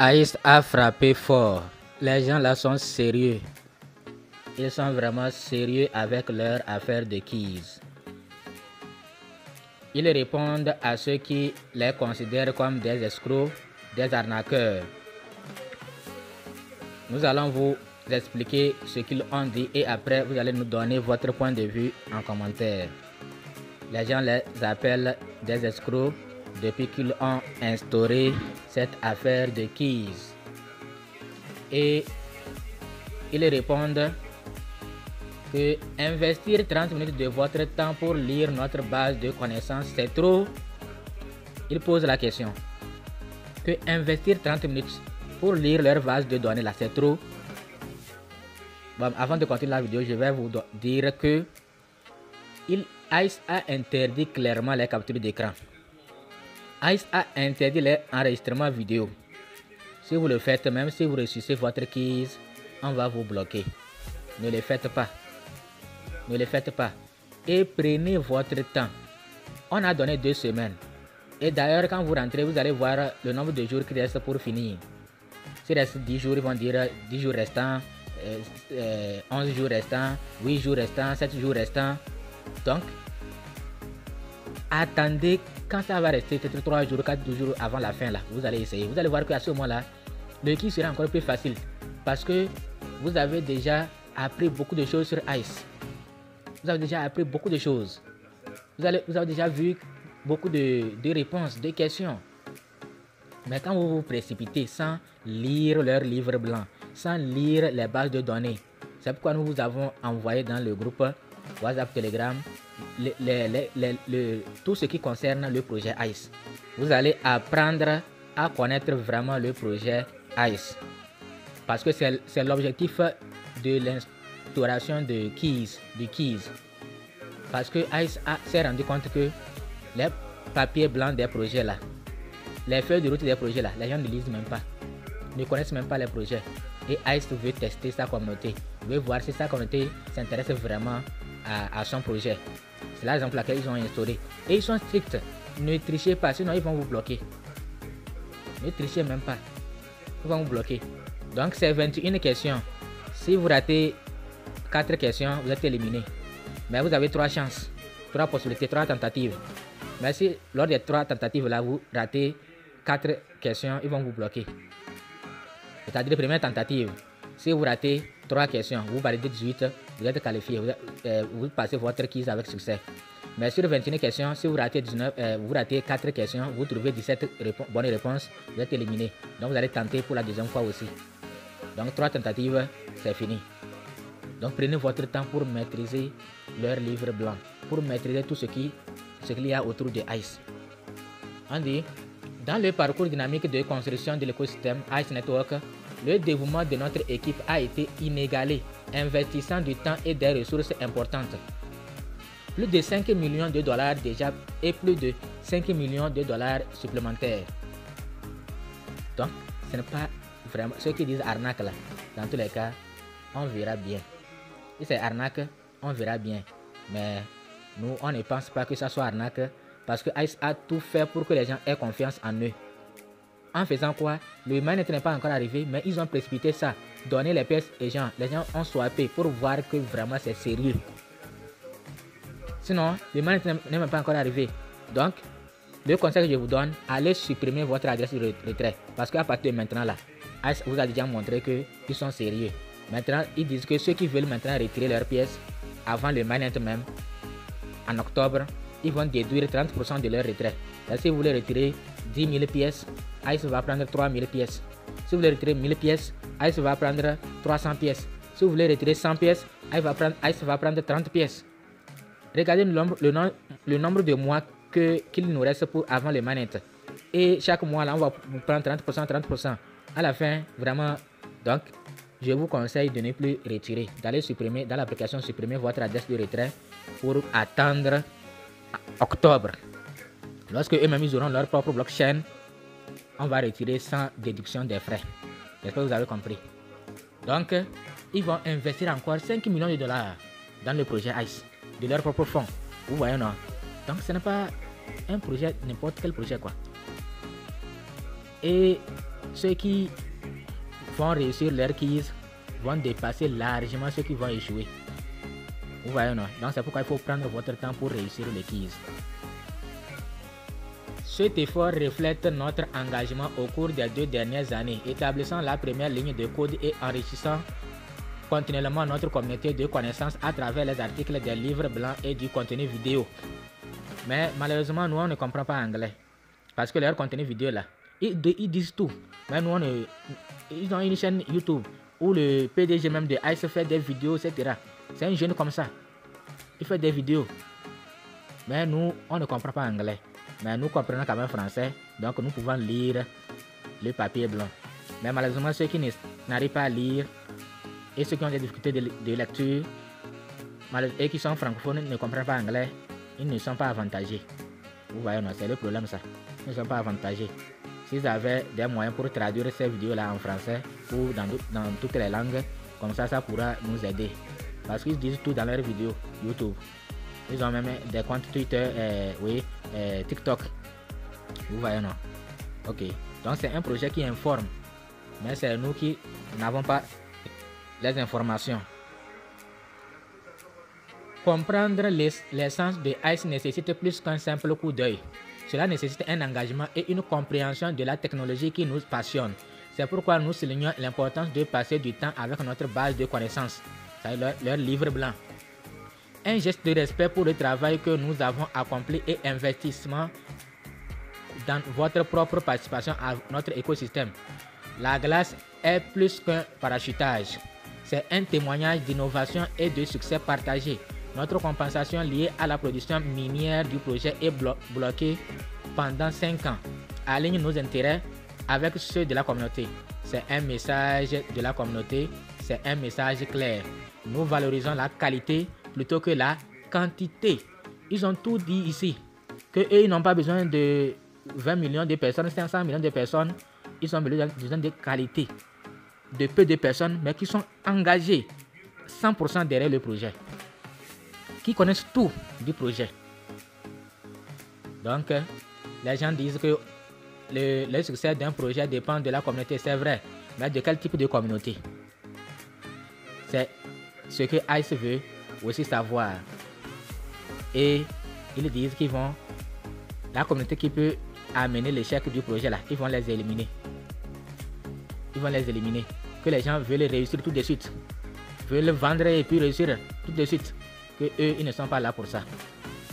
Ice a frappé fort. Les gens là sont sérieux. Ils sont vraiment sérieux avec leur affaire de keys. Ils répondent à ceux qui les considèrent comme des escrocs, des arnaqueurs. Nous allons vous expliquer ce qu'ils ont dit et après vous allez nous donner votre point de vue en commentaire. Les gens les appellent des escrocs depuis qu'ils ont instauré cette affaire de keys. Et ils répondent que investir 30 minutes de votre temps pour lire notre base de connaissances, c'est trop. Ils posent la question. Que investir 30 minutes pour lire leur base de données là, c'est trop. Bon, avant de continuer la vidéo, je vais vous dire que ICE a interdit clairement les captures d'écran. ICE a interdit les enregistrements vidéo. Si vous le faites, même si vous réussissez votre keys, on va vous bloquer. Ne le faites pas. Ne le faites pas. Et prenez votre temps. On a donné 2 semaines. Et d'ailleurs, quand vous rentrez, vous allez voir le nombre de jours qui reste pour finir. S'il reste 10 jours, ils vont dire 10 jours restants, 11 jours restants, 8 jours restants, 7 jours restants. Donc, attendez quand ça va rester peut-être 3 jours, 4 jours avant la fin là. Vous allez essayer. Vous allez voir qu'à ce moment-là, le key sera encore plus facile. Parce que vous avez déjà appris beaucoup de choses sur ICE. Vous avez déjà appris beaucoup de choses. Vous avez déjà vu beaucoup de réponses, de questions. Mais quand vous vous précipitez sans lire leur livre blanc, sans lire les bases de données, c'est pourquoi nous vous avons envoyé dans le groupe WhatsApp, Telegram, tout ce qui concerne le projet ICE. Vous allez apprendre à connaître vraiment le projet ICE. Parce que c'est l'objectif de l'instauration de keys. Parce que ICE s'est rendu compte que les papiers blancs des projets là, les feuilles de route des projets là, les gens ne lisent même pas, ne connaissent même pas les projets. Et ICE veut tester sa communauté, veut voir si sa communauté s'intéresse vraiment à son projet. C'est la raison pour laquelle ils ont instauré. Et ils sont stricts. Ne trichez pas, sinon ils vont vous bloquer. Ne trichez même pas. Ils vont vous bloquer. Donc c'est 21 questions. Si vous ratez 4 questions, vous êtes éliminé. Mais vous avez 3 chances, 3 possibilités, 3 tentatives. Mais si lors des 3 tentatives là, vous ratez 4 questions, ils vont vous bloquer. C'est-à-dire première tentative, si vous ratez 3 questions, vous validez 18, vous êtes qualifié, vous passez votre quiz avec succès. Mais sur 21 questions, si vous ratez 4 questions, vous trouvez 17 bonnes réponses, vous êtes éliminé. Donc vous allez tenter pour la deuxième fois aussi. Donc 3 tentatives, c'est fini. Donc prenez votre temps pour maîtriser leur livre blanc, pour maîtriser tout ce qu'il y a autour de ICE. On dit, dans le parcours dynamique de construction de l'écosystème ICE Network, le dévouement de notre équipe a été inégalé, investissant du temps et des ressources importantes. Plus de 5 millions de dollars déjà et plus de 5 millions de dollars supplémentaires. Donc, ce n'est pas vraiment ceux qui disent arnaque là. Dans tous les cas, on verra bien. Si c'est arnaque, on verra bien. Mais nous, on ne pense pas que ça soit arnaque parce que ICE a tout fait pour que les gens aient confiance en eux. En faisant quoi? Le mainnet n'est pas encore arrivé, mais ils ont précipité ça. Donner les pièces aux gens. Les gens ont swappé pour voir que vraiment c'est sérieux. Sinon, le mainnet n'est même pas encore arrivé. Donc, le conseil que je vous donne, allez supprimer votre adresse de retrait. Parce qu'à partir de maintenant là, ICE vous a déjà montré qu'ils sont sérieux. Maintenant, ils disent que ceux qui veulent maintenant retirer leurs pièces avant le mainnet même, en octobre, ils vont déduire 30% de leur retrait. Donc, si vous voulez retirer 10 000 pièces, ICE va prendre 3 000 pièces. Si vous voulez retirer 1000 pièces, ICE va prendre 300 pièces. Si vous voulez retirer 100 pièces, ICE va prendre 30 pièces. Regardez le nombre de mois qu'il nous reste pour avant le mainnet. Et chaque mois, là, on va prendre 30%, 30%. À la fin, vraiment, donc, je vous conseille de ne plus retirer, d'aller supprimer, dans l'application, supprimer votre adresse de retrait pour attendre octobre. Lorsque eux-mêmes ils auront leur propre blockchain, on va retirer sans déduction des frais. J'espère que vous avez compris. Donc, ils vont investir encore 5 millions de dollars dans le projet ICE, de leur propre fonds. Vous voyez, non? Donc, ce n'est pas un projet, n'importe quel projet, quoi. Et ceux qui vont réussir leur quiz vont dépasser largement ceux qui vont échouer. Vous voyez, non? Donc c'est pourquoi il faut prendre votre temps pour réussir les quiz. Cet effort reflète notre engagement au cours des 2 dernières années, établissant la première ligne de code et enrichissant continuellement notre communauté de connaissances à travers les articles des livres blancs et du contenu vidéo. Mais malheureusement, nous, on ne comprend pas anglais. Parce que leur contenu vidéo là, ils disent tout. Mais nous, ils ont une chaîne YouTube où le PDG même de ICE fait des vidéos, etc. C'est un jeune comme ça. Il fait des vidéos. Mais nous, on ne comprend pas anglais. Mais nous comprenons quand même français. Donc nous pouvons lire le papier blanc. Mais malheureusement, ceux qui n'arrivent pas à lire et ceux qui ont des difficultés de lecture et qui sont francophones ne comprennent pas anglais, ils ne sont pas avantagés. Vous voyez, c'est le problème ça. Ils ne sont pas avantagés. S'ils avaient des moyens pour traduire ces vidéos-là en français ou dans toutes les langues, comme ça pourra nous aider. Parce qu'ils disent tout dans leurs vidéos YouTube. Ils ont même des comptes Twitter, TikTok. Vous voyez, non? Ok. Donc c'est un projet qui informe. Mais c'est nous qui n'avons pas les informations. Comprendre l'essence de ICE nécessite plus qu'un simple coup d'œil. Cela nécessite un engagement et une compréhension de la technologie qui nous passionne. C'est pourquoi nous soulignons l'importance de passer du temps avec notre base de connaissances, c'est-à-dire leur livre blanc. Un geste de respect pour le travail que nous avons accompli et investissement dans votre propre participation à notre écosystème. La glace est plus qu'un parachutage. C'est un témoignage d'innovation et de succès partagé. Notre compensation liée à la production minière du projet est bloquée pendant 5 ans. Aligne nos intérêts avec ceux de la communauté. C'est un message de la communauté, c'est un message clair. Nous valorisons la qualité plutôt que la quantité. Ils ont tout dit ici, qu'ils n'ont pas besoin de 20 millions de personnes, 500 millions de personnes. Ils ont besoin de qualité, de peu de personnes, mais qui sont engagées 100% derrière le projet, qui connaissent tout du projet. Donc, les gens disent que le succès d'un projet dépend de la communauté, c'est vrai, mais de quel type de communauté? C'est ce que ICE veut aussi savoir. Et ils disent qu'ils vont, la communauté qui peut amener l'échec du projet là, ils vont les éliminer. Ils vont les éliminer. Que les gens veulent réussir tout de suite, veulent vendre et puis réussir tout de suite. Que eux, ils ne sont pas là pour ça.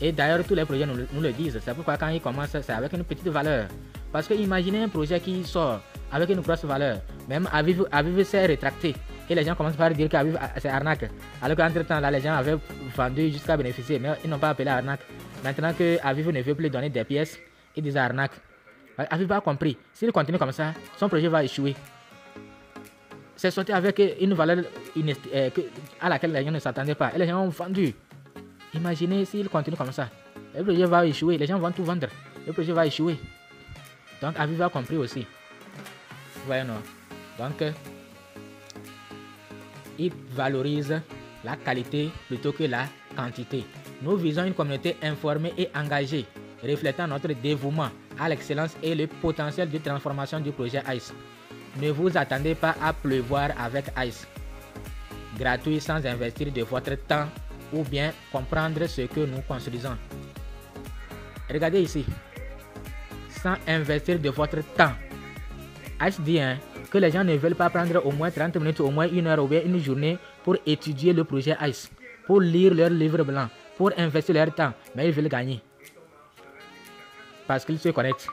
Et d'ailleurs, tous les projets nous le disent. C'est pourquoi quand ils commencent, c'est avec une petite valeur. Parce que imaginez un projet qui sort avec une grosse valeur. Même Aviv s'est rétracté. Et les gens commencent par dire qu'Aviv c'est arnaque. Alors qu'entre temps, là, les gens avaient vendu jusqu'à bénéficier. Mais ils n'ont pas appelé arnaque. Maintenant que Aviv ne veut plus donner des pièces, ils disent arnaque. Aviv a compris. S'il continue comme ça, son projet va échouer. C'est sorti avec une valeur à laquelle les gens ne s'attendaient pas. Et les gens ont vendu. Imaginez s'il continue comme ça. Le projet va échouer. Les gens vont tout vendre. Le projet va échouer. Donc Aviv a compris aussi. Vous voyez, non? Donc, il valorise la qualité plutôt que la quantité. Nous visons une communauté informée et engagée, reflétant notre dévouement à l'excellence et le potentiel de transformation du projet ICE. Ne vous attendez pas à pleuvoir avec ICE. Gratuit sans investir de votre temps ou bien comprendre ce que nous construisons. Regardez ici. Sans investir de votre temps. ICE dit que les gens ne veulent pas prendre au moins 30 minutes, au moins 1 heure ou bien une journée pour étudier le projet ICE, pour lire leur livre blanc, pour investir leur temps, mais ils veulent gagner. Parce qu'ils se connectent,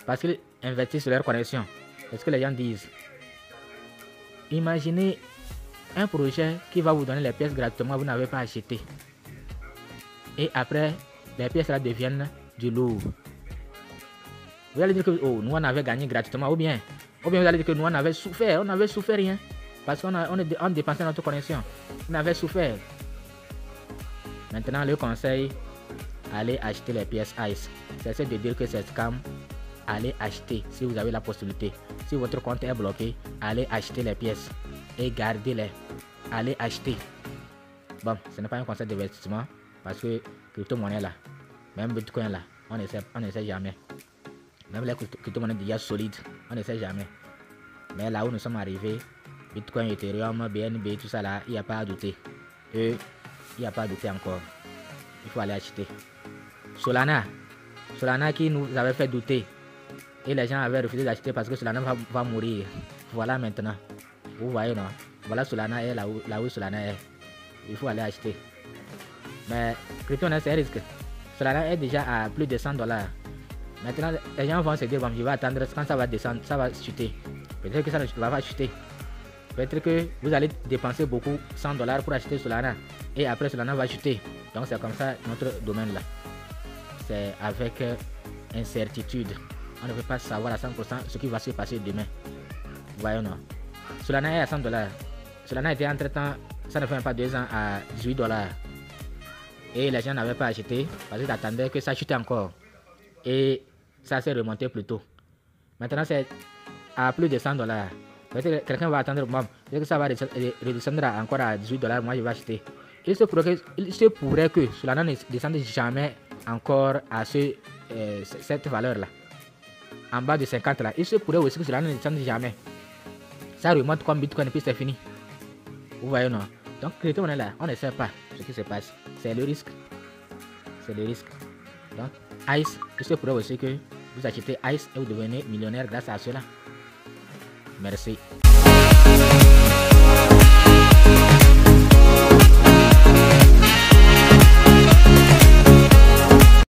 parce qu'ils investissent leur connexion. C'est ce que les gens disent. Imaginez un projet qui va vous donner les pièces gratuitement, vous n'avez pas acheté. Et après, les pièces là deviennent du lourd. Vous allez dire que oh, nous on avait gagné gratuitement, ou bien vous allez dire que nous on avait souffert rien. Parce qu'on dépensait notre connexion. On avait souffert. Maintenant, le conseil, allez acheter les pièces ICE. Cessez de dire que c'est scam. Allez acheter si vous avez la possibilité. Si votre compte est bloqué, allez acheter les pièces et gardez-les. Allez acheter. Bon, ce n'est pas un conseil d'investissement parce que crypto-monnaie là, même Bitcoin là, on ne sait jamais. Même les crypto-monnaies déjà solides, on ne sait jamais. Mais là où nous sommes arrivés, Bitcoin, Ethereum, BNB, tout ça là, il n'y a pas à douter. Il n'y a pas à douter encore. Il faut aller acheter. Solana qui nous avait fait douter. Et les gens avaient refusé d'acheter parce que Solana va mourir. Voilà maintenant. Vous voyez, non? Voilà Solana est là où Solana est. Il faut aller acheter. Mais crypto, c'est un risque. Solana est déjà à plus de $100. Maintenant, les gens vont se dire, bon, je vais attendre quand ça va descendre, ça va chuter. Peut-être que ça ne va pas chuter. Peut-être que vous allez dépenser beaucoup, $100 pour acheter Solana. Et après, Solana va chuter. Donc, c'est comme ça notre domaine là. C'est avec incertitude. On ne peut pas savoir à 100% ce qui va se passer demain. Voyons, non. Solana est à $100. Solana était entre temps, ça ne fait même pas 2 ans, à $18. Et les gens n'avaient pas acheté parce qu'ils attendaient que ça chute encore. Et ça s'est remonté plus tôt. Maintenant, c'est à plus de $100. Peut-être quelqu'un va attendre, bon, que ça va redescendre encore à $18, moi je vais acheter. Il se pourrait que Solana ne descende jamais encore à cette valeur-là. En bas de 50 là. Il se pourrait aussi que Solana ne descende jamais. Ça remonte comme Bitcoin et puis c'est fini. Vous voyez, non? Donc, on est là, on ne sait pas ce qui se passe. C'est le risque. C'est le risque. Donc, ICE, il se pourrait aussi que vous achetez ICE et vous devenez millionnaire grâce à cela. Merci.